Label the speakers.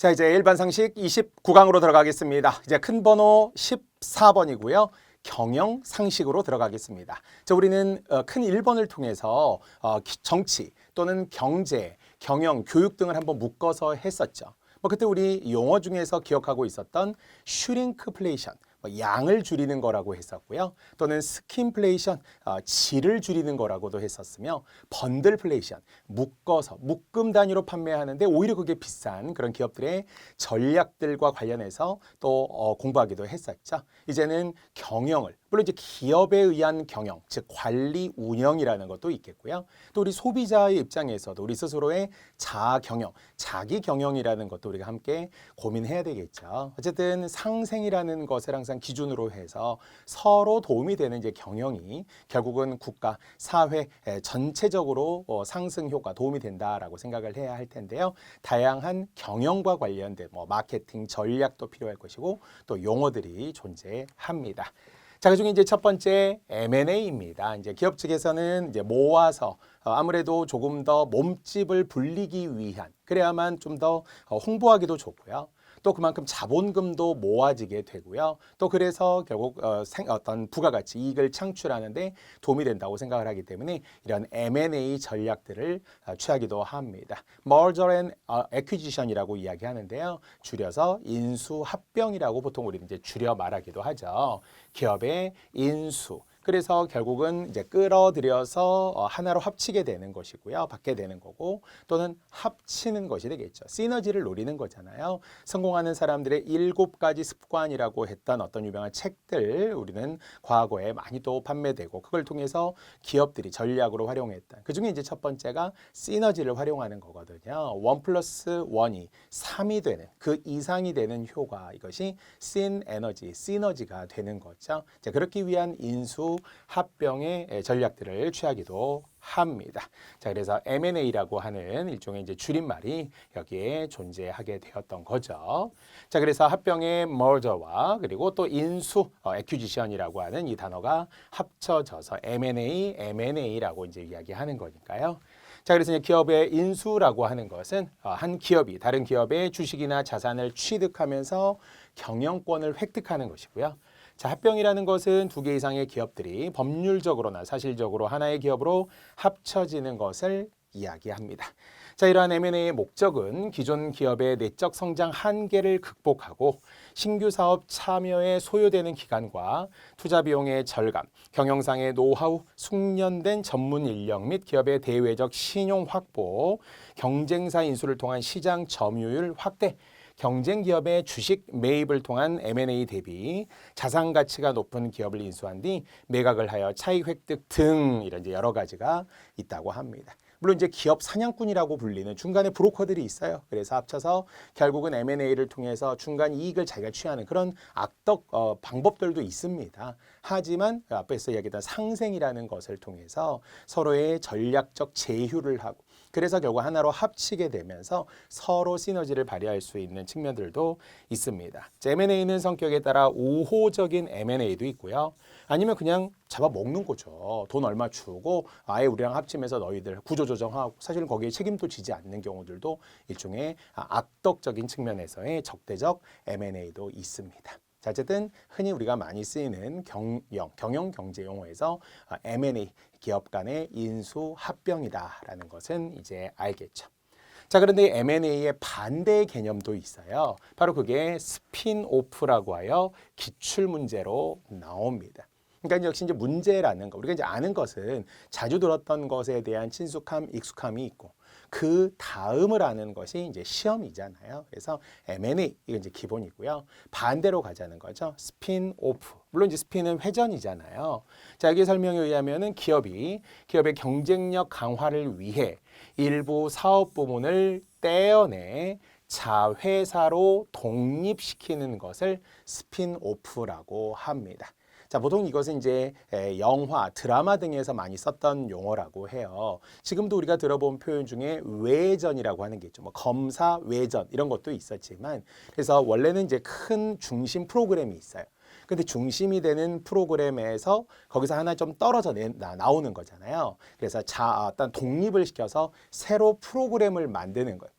Speaker 1: 자, 이제 일반 상식 29강으로 들어가겠습니다. 이제 큰 번호 14번이고요. 경영 상식으로 들어가겠습니다. 자, 우리는 큰 1번을 통해서 정치 또는 경제, 경영, 교육 등을 한번 묶어서 했었죠. 그때 우리 용어 중에서 기억하고 있었던 슈링크플레이션, 양을 줄이는 거라고 했었고요. 또는 스킨플레이션, 질을 줄이는 거라고도 했었으며, 번들플레이션, 묶어서 묶음 단위로 판매하는데 오히려 그게 비싼 그런 기업들의 전략들과 관련해서 또 공부하기도 했었죠. 이제는 경영을, 물론 이제 기업에 의한 경영, 즉 관리 운영이라는 것도 있겠고요. 또 우리 소비자의 입장에서도 우리 스스로의 자아 경영, 자기 경영이라는 것도 우리가 함께 고민해야 되겠죠. 어쨌든 상생이라는 것을 항상 기준으로 해서 서로 도움이 되는 이제 경영이 결국은 국가, 사회 전체적으로 상승 효과 도움이 된다라고 생각을 해야 할 텐데요. 다양한 경영과 관련된 마케팅 전략도 필요할 것이고 또 용어들이 존재합니다. 자, 그중에 이제 첫 번째 M&A입니다. 이제 기업 측에서는 이제 모아서 아무래도 조금 더 몸집을 불리기 위한, 그래야만 좀 더 홍보하기도 좋고요. 또 그만큼 자본금도 모아지게 되고요. 또 그래서 결국 어떤 부가가치, 이익을 창출하는데 도움이 된다고 생각을 하기 때문에 이런 M&A 전략들을 취하기도 합니다. Merger and Acquisition이라고 이야기하는데요. 줄여서 인수합병이라고 보통 우리는 이제 줄여 말하기도 하죠. 기업의 인수. 그래서 결국은 이제 끌어들여서 하나로 합치게 되는 것이고요. 받게 되는 거고 또는 합치는 것이 되겠죠. 시너지를 노리는 거잖아요. 성공하는 사람들의 7가지 습관이라고 했던 어떤 유명한 책들 우리는 과거에 많이 또 판매되고 그걸 통해서 기업들이 전략으로 활용했던 그중에 이제 첫 번째가 시너지를 활용하는 거거든요. 1+1이 3이 되는 그 이상이 되는 효과 이것이 시너지, 시너지가 되는 거죠. 자, 그렇기 위한 인수 합병의 전략들을 취하기도 합니다. 자, 그래서 M&A라고 하는 일종의 이제 줄임말이 여기에 존재하게 되었던 거죠. 자, 그래서 합병의 merger와 그리고 또 인수, acquisition이라고 하는 이 단어가 합쳐져서 M&A라고 이제 이야기하는 거니까요. 자, 그래서 이제 기업의 인수라고 하는 것은 한 기업이 다른 기업의 주식이나 자산을 취득하면서 경영권을 획득하는 것이고요. 자, 합병이라는 것은 2개 이상의 기업들이 법률적으로나 사실적으로 하나의 기업으로 합쳐지는 것을 이야기합니다. 자, 이러한 M&A의 목적은 기존 기업의 내적 성장 한계를 극복하고 신규 사업 참여에 소요되는 기간과 투자 비용의 절감, 경영상의 노하우, 숙련된 전문 인력 및 기업의 대외적 신용 확보, 경쟁사 인수를 통한 시장 점유율 확대, 경쟁 기업의 주식 매입을 통한 M&A 대비 자산 가치가 높은 기업을 인수한 뒤 매각을 하여 차익 획득 등 이런 이제 여러 가지가 있다고 합니다. 물론 이제 기업 사냥꾼이라고 불리는 중간에 브로커들이 있어요. 그래서 합쳐서 결국은 M&A를 통해서 중간 이익을 자기가 취하는 그런 악덕 방법들도 있습니다. 하지만 앞에서 이야기했던 상생이라는 것을 통해서 서로의 전략적 제휴를 하고 그래서 결국 하나로 합치게 되면서 서로 시너지를 발휘할 수 있는 측면들도 있습니다. M&A는 성격에 따라 우호적인 M&A도 있고요. 아니면 그냥 잡아먹는 거죠. 돈 얼마 주고 아예 우리랑 합치면서 너희들 구조조정하고 사실은 거기에 책임도 지지 않는 경우들도 일종의 악덕적인 측면에서의 적대적 M&A도 있습니다. 자, 어쨌든 흔히 우리가 많이 쓰이는 경영 경제 용어에서 M&A, 기업 간의 인수 합병이다라는 것은 이제 알겠죠. 자, 그런데 M&A의 반대 개념도 있어요. 바로 그게 스핀오프라고 하여 기출 문제로 나옵니다. 그러니까 역시 이제 문제라는 거, 우리가 이제 아는 것은 자주 들었던 것에 대한 친숙함, 익숙함이 있고 그 다음을 아는 것이 이제 시험이잖아요. 그래서 M&A 이건 이제 기본이고요. 반대로 가자는 거죠. 스핀오프. 물론 이제 스핀은 회전이잖아요. 자, 여기 설명에 의하면은 기업의 경쟁력 강화를 위해 일부 사업 부문을 떼어내 자회사로 독립시키는 것을 스핀오프라고 합니다. 자, 보통 이것은 이제 영화, 드라마 등에서 많이 썼던 용어라고 해요. 지금도 우리가 들어본 표현 중에 외전이라고 하는 게 있죠. 검사 외전 이런 것도 있었지만 그래서 원래는 이제 큰 중심 프로그램이 있어요. 근데 중심이 되는 프로그램에서 거기서 하나 좀 떨어져 나오는 거잖아요. 그래서 어떤 독립을 시켜서 새로 프로그램을 만드는 거예요.